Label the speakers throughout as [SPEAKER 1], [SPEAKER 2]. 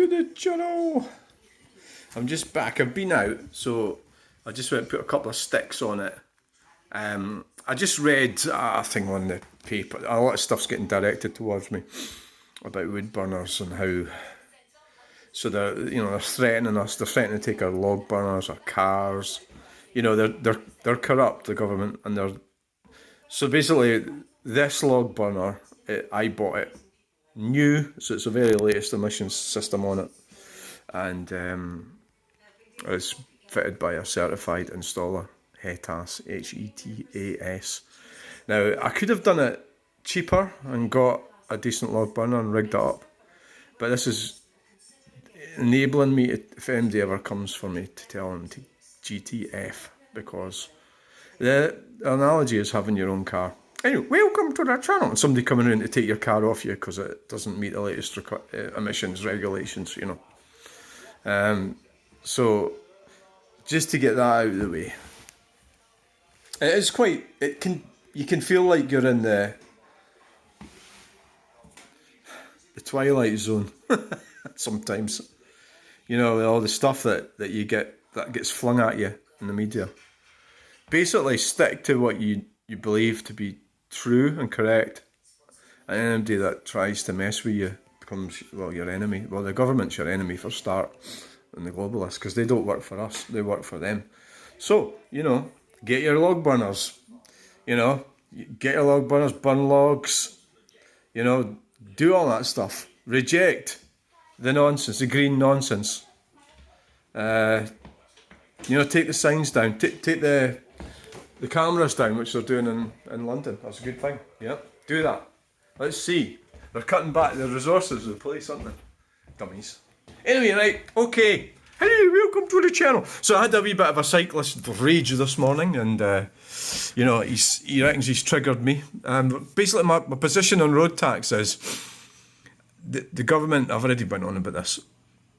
[SPEAKER 1] to the channel. I'm just back. I've been out, so I just went and put a couple of sticks on it. I just read a thing on the paper. A lot of stuff's getting directed towards me about wood burners and how. So they're threatening us. They're threatening to take our log burners, our cars. They're corrupt, the government, and they're. So basically, this log burner, I bought it new, so it's the very latest emissions system on it, and it's fitted by a certified installer, HETAS, HETAS. Now, I could have done it cheaper and got a decent log burner and rigged it up, but this is enabling me, if anybody ever comes for me, to tell them to GTF, because the analogy is having your own car. Anyway, welcome to the channel. And somebody coming in to take your car off you because it doesn't meet the latest emissions regulations, So, just to get that out of the way, it is quite. You can feel like you're in the twilight zone sometimes. All the stuff that you get that gets flung at you in the media. Basically, stick to what you believe to be true and correct, and anybody that tries to mess with you becomes, your enemy. Well, the government's your enemy for start, and the globalists, because they don't work for us, they work for them. So, get your log burners, get your log burners, burn logs, do all that stuff. Reject the nonsense, the green nonsense. Take the signs down, take the cameras down, which they're doing in London. That's a good thing. Yeah, do that. Let's see. They're cutting back the resources of the police, aren't they? Dummies. Anyway, right, okay. Hey, welcome to the channel. So I had a wee bit of a cyclist rage this morning, and he reckons he's triggered me. Basically, my position on road tax is the government. I've already been on about this.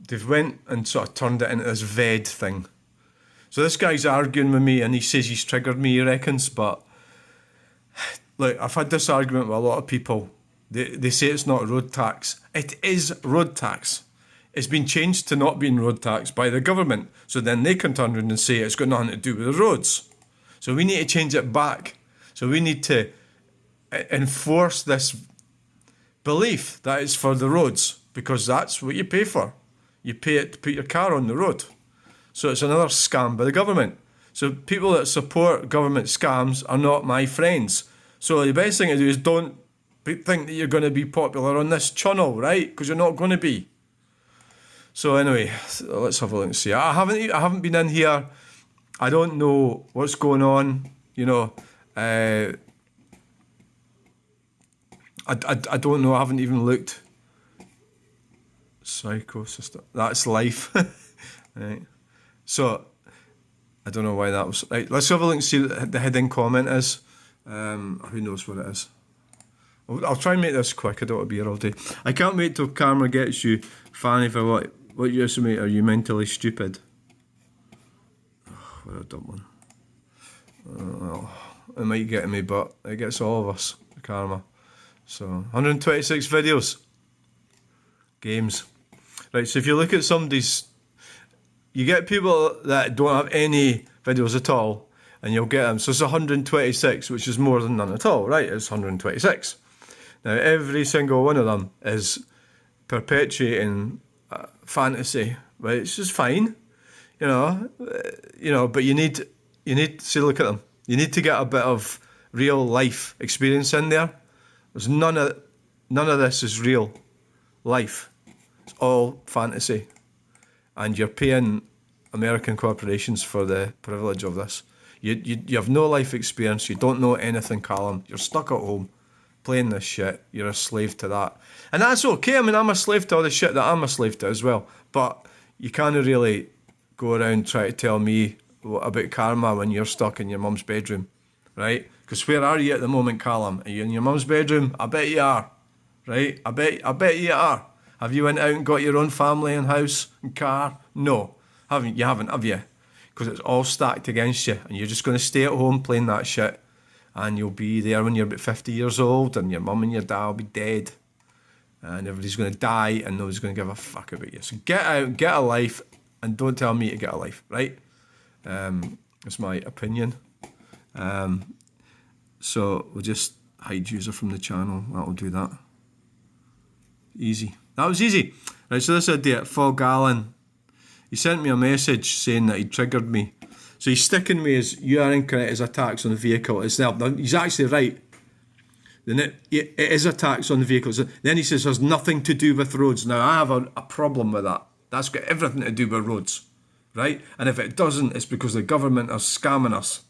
[SPEAKER 1] They've went and sort of turned it into this VED thing. So this guy's arguing with me, and he says he's triggered me, he reckons, but look, I've had this argument with a lot of people. They say it's not road tax. It is road tax. It's been changed to not being road tax by the government, so then they can turn around and say it's got nothing to do with the roads. So we need to change it back. So we need to enforce this belief that it's for the roads, because that's what you pay for. You pay it to put your car on the road. So it's another scam by the government. So people that support government scams are not my friends. So the best thing to do is don't think that you're going to be popular on this channel, right? Because you're not going to be. So anyway, let's have a look and see. I haven't been in here. I don't know what's going on. I don't know. I haven't even looked. Psycho sister. That's life. Right. So, I don't know why that was. Right, let's have a look and see what the hidden comment is. Who knows what it is. I'll try and make this quick. I don't want to be here all day. I can't wait till camera gets you. Fanny, for what you estimate, are you mentally stupid? Oh, what a dumb one. It might get me, but it gets all of us, karma. So, 126 videos. Games. Right, so if you look at somebody's... You get people that don't have any videos at all, and you'll get them. So it's 126, which is more than none at all, right? It's 126. Now, every single one of them is perpetuating fantasy, right? It's just fine, but you need to look at them. You need to get a bit of real life experience in there. There's none of this is real life. It's all fantasy. And you're paying American corporations for the privilege of this. You have no life experience. You don't know anything, Callum. You're stuck at home playing this shit. You're a slave to that. And that's okay. I mean, I'm a slave to all the shit that I'm a slave to as well. But you can't really go around trying to tell me about karma when you're stuck in your mum's bedroom, right? Because where are you at the moment, Callum? Are you in your mum's bedroom? I bet you are, right? I bet you are. Have you went out and got your own family and house and car? No. You haven't, have you? Because it's all stacked against you, and you're just going to stay at home playing that shit, and you'll be there when you're about 50 years old, and your mum and your dad will be dead, and everybody's going to die, and nobody's going to give a fuck about you. So get out, get a life, and don't tell me to get a life, right? That's my opinion. So we'll just hide user from the channel. That'll do that. Easy. That was easy. Right, so this idiot, Fog Allen, he sent me a message saying that he triggered me. So he's sticking me as you are incorrect as attacks on the vehicle itself. Now, he's actually right. Then it is attacks on the vehicles. Then he says there's nothing to do with roads. Now, I have a problem with that. That's got everything to do with roads, right? And if it doesn't, it's because the government are scamming us.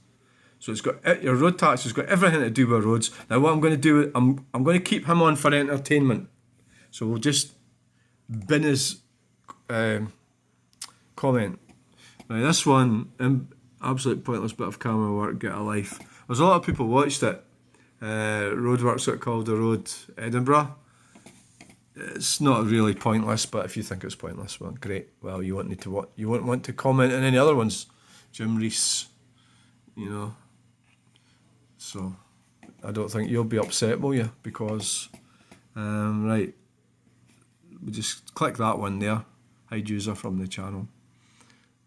[SPEAKER 1] So it's got your road tax has got everything to do with roads. Now, what I'm going to do, I'm going to keep him on for entertainment. So we'll just bin his comment. Now, this one, absolute pointless bit of camera work, get a life. There's a lot of people watched it. Roadworks that called the road Edinburgh. It's not really pointless, but if you think it's pointless, well, great. Well, you won't need to what you won't want to comment on any other ones. Jim Rees, you know. So I don't think you'll be upset, will you? Because right, we just click that one there. Hide user from the channel.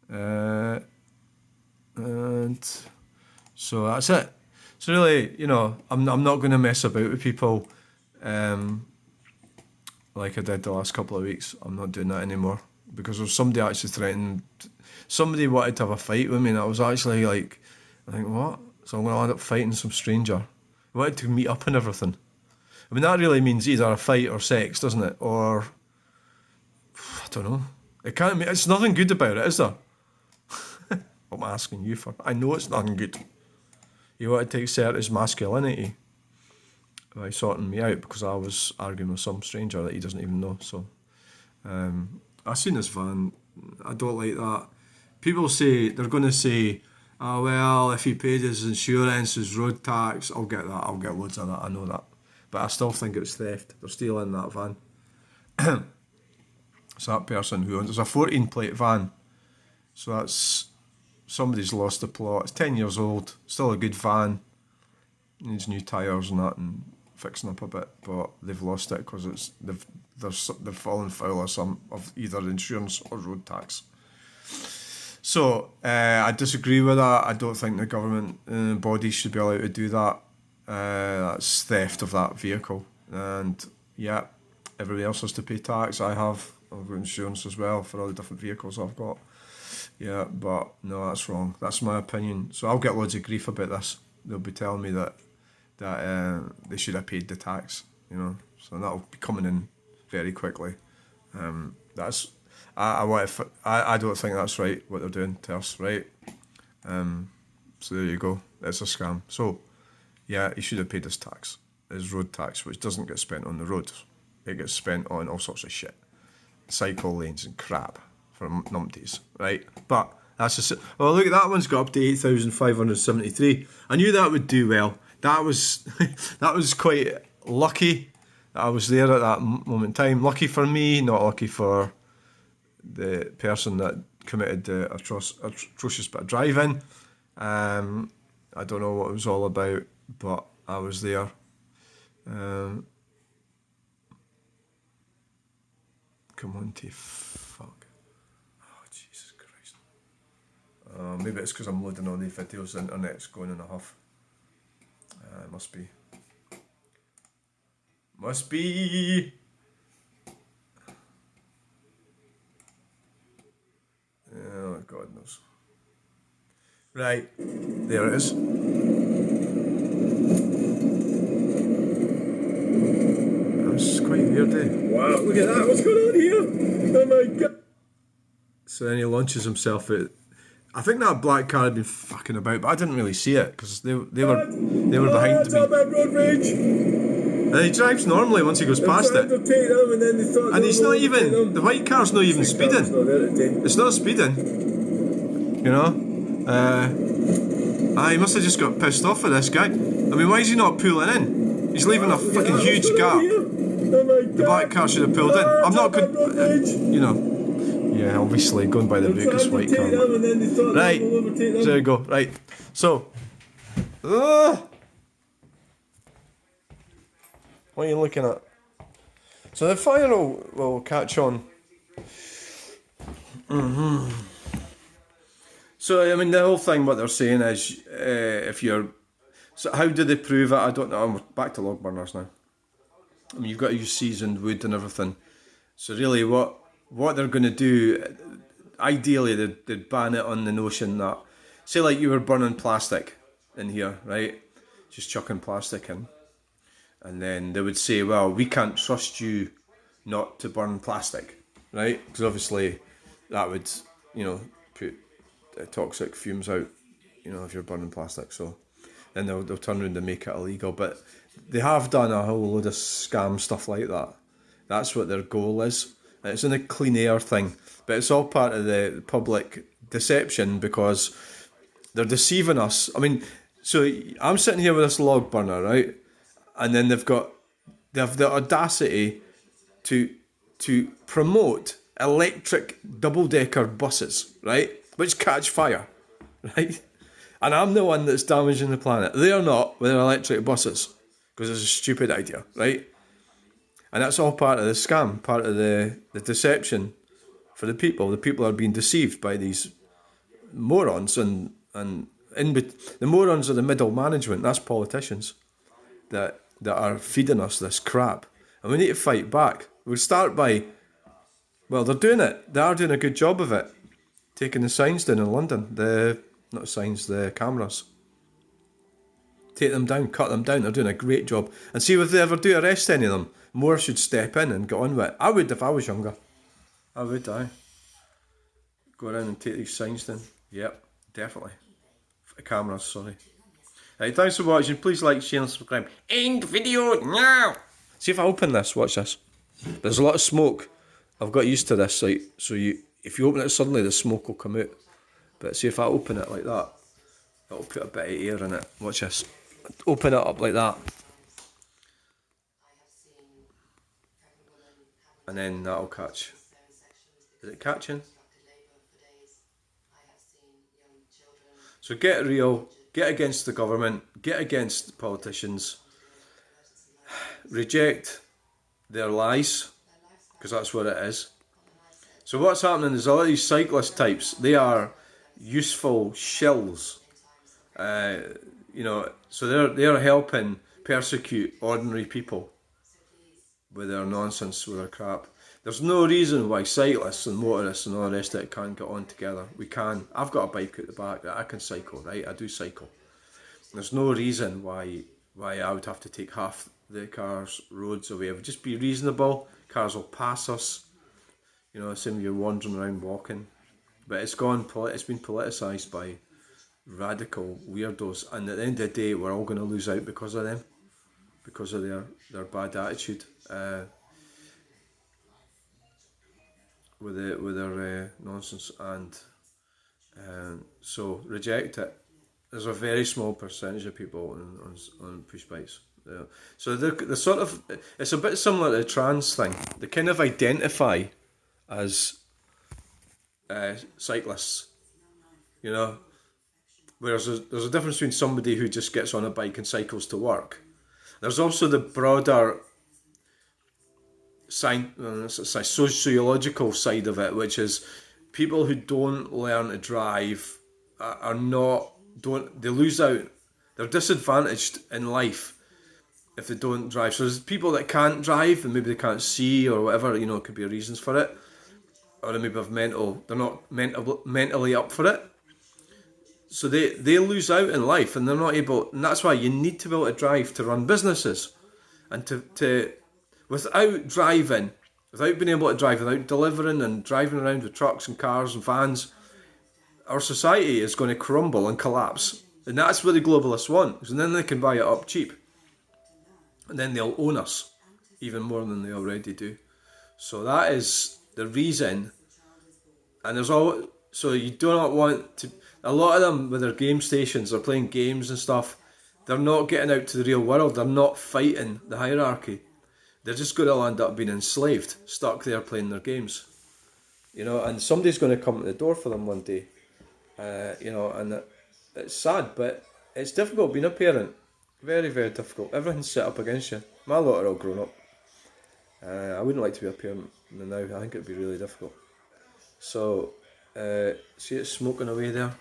[SPEAKER 1] And so that's it. So really, you know, I'm not going to mess about with people like I did the last couple of weeks. I'm not doing that anymore because there's somebody actually threatened. Somebody wanted to have a fight with me, and I was actually like, I think, what? So I'm going to end up fighting some stranger. He wanted to meet up and everything. I mean, that really means either a fight or sex, doesn't it? Or I don't know. It can't. It's nothing good about it, is there? I'm asking you for. I know it's nothing good. He wanted to exert his masculinity by sorting me out because I was arguing with some stranger that he doesn't even know. So I seen this van. I don't like that. People say, they're going to say, oh, well, if he paid his insurance, his road tax, I'll get that. I'll get loads of that. I know that. But I still think it's theft. They're stealing that van. So that person who owns, it's a 14-plate van. So that's, somebody's lost the plot. It's 10 years old. Still a good van. Needs new tyres and that and fixing up a bit. But they've lost it because they've fallen foul of either insurance or road tax. So I disagree with that. I don't think the government body should be allowed to do that. That's theft of that vehicle. And yeah, everybody else has to pay tax. I've got insurance as well for all the different vehicles I've got. Yeah, but no, that's wrong. That's my opinion. So I'll get loads of grief about this. They'll be telling me that they should have paid the tax, you know. So that'll be coming in very quickly. I don't think that's right what they're doing to us, right? So there you go. It's a scam. So yeah, he should have paid his tax, his road tax, which doesn't get spent on the roads. It gets spent on all sorts of shit, cycle lanes and crap for numpties, right? But that's just, well, look, that one's got up to 8,573. I knew that would do well. That was that was quite lucky that I was there at that moment in time. Lucky for me, not lucky for the person that committed the atrocious bit of driving. I don't know what it was all about, but I was there. Come on, fuck. Oh, Jesus Christ. Maybe it's because I'm loading all these videos, the internet's going in a huff. Must be. Must be. Oh, God knows. Right, there it is. That's quite weird, eh? Wow, look at that, what's going on here? Oh my God. So then he launches himself out. I think that black car had been fucking about, but I didn't really see it because they were behind me. Road rage. And he drives normally once he goes past it. And he's not even, the white car's not even speeding. It's not speeding. You know? He must have just got pissed off at this guy. I mean, why is he not pulling in? He's leaving a fucking huge gap. The black car should have pulled in. I'm not good, you know. Yeah, obviously, going by the book is white car. Right, there you go. Right, so. What are you looking at? So the fire will catch on. So, I mean, the whole thing, what they're saying is, if you're... So how do they prove it? I don't know. I'm back to log burners now. I mean, you've got to use seasoned wood and everything. So really what they're going to do, ideally, they'd ban it on the notion that, say like you were burning plastic in here, right? Just chucking plastic in. And then they would say, well, we can't trust you not to burn plastic, right? Because obviously that would, put toxic fumes out, if you're burning plastic. So then they'll turn around and make it illegal. But they have done a whole load of scam stuff like that. That's what their goal is. And it's in a clean air thing. But it's all part of the public deception because they're deceiving us. I mean, so I'm sitting here with this log burner, right? And then they have the audacity to promote electric double-decker buses, right? Which catch fire, right? And I'm the one that's damaging the planet. They're not with their electric buses because it's a stupid idea, right? And that's all part of the scam, part of the deception for the people. The people are being deceived by these morons, and the morons are the middle management. That's politicians that are feeding us this crap, and we need to fight back. We'll start by, well, they're doing it. They are doing a good job of it, taking the signs down in London. The cameras. Take them down, cut them down. They're doing a great job. And see if they ever do arrest any of them, more should step in and get on with it. I would if I was younger. I would, go around and take these signs down. Yep, definitely. Cameras, sorry. Right, thanks for watching. Please like, share and subscribe. End video now! See if I open this, watch this. There's a lot of smoke. I've got used to this, like, so if you open it suddenly, the smoke will come out. But see if I open it like that, it'll put a bit of air in it. Watch this. Open it up like that. And then that'll catch. Is it catching? So get real, get against the government, get against politicians, reject their lies, because that's what it is. So what's happening is a lot of these cyclist types, they are useful shills. So they're helping persecute ordinary people with their nonsense, with their crap. There's no reason why cyclists and motorists and all the rest of it can't get on together. We can. I've got a bike at the back that I can cycle, right? I do cycle. There's no reason why I would have to take half the cars' roads away. It would just be reasonable. Cars will pass us. Same you're wandering around walking. But it's been politicised by radical weirdos, and at the end of the day, we're all going to lose out because of them, because of their bad attitude, with their nonsense, and so reject it. There's a very small percentage of people on push bikes. So they're sort of, it's a bit similar to the trans thing. They kind of identify as cyclists, whereas there's a difference between somebody who just gets on a bike and cycles to work. There's also the broader sociological side of it, which is people who don't learn to drive they lose out. They're disadvantaged in life if they don't drive. So there's people that can't drive and maybe they can't see or whatever, it could be reasons for it. Or they maybe have they're not mentally up for it. So they lose out in life, and they're not able, and that's why you need to be able to drive to run businesses. And to without driving, without being able to drive, without delivering and driving around with trucks and cars and vans, our society is going to crumble and collapse. And that's what the globalists want, and then they can buy it up cheap. And then they'll own us, even more than they already do. So that is the reason. And so you do not want to, a lot of them with their game stations, they're playing games and stuff, they're not getting out to the real world, they're not fighting the hierarchy. They're just going to end up being enslaved, stuck there playing their games. And somebody's going to come to the door for them one day. And it's sad, but it's difficult being a parent. Very, very difficult. Everything's set up against you. My lot are all grown up. I wouldn't like to be up here now. I think it'd be really difficult. So, see it's smoking away there.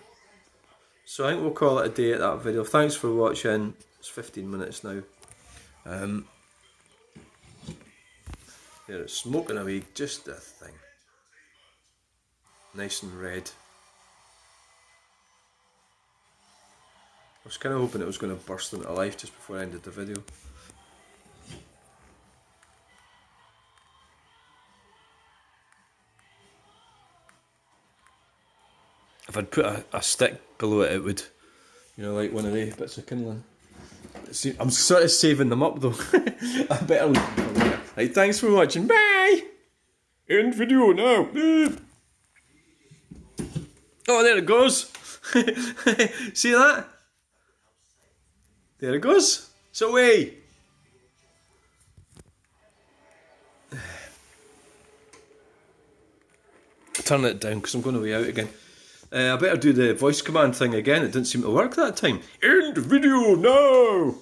[SPEAKER 1] So I think we'll call it a day at that video. Thanks for watching. It's 15 minutes now. There it's smoking away, just a thing. Nice and red. I was kind of hoping it was going to burst into life just before I ended the video. If I'd put a stick below it, it would, you know, like one of the bits of kindling. See, I'm sort of saving them up though. I better leave them for later. Right, thanks for watching. Bye! End video now. Oh, there it goes. See that? There it goes. It's away. Turn it down because I'm going to be out again. I better do the voice command thing again. It didn't seem to work that time. End video now.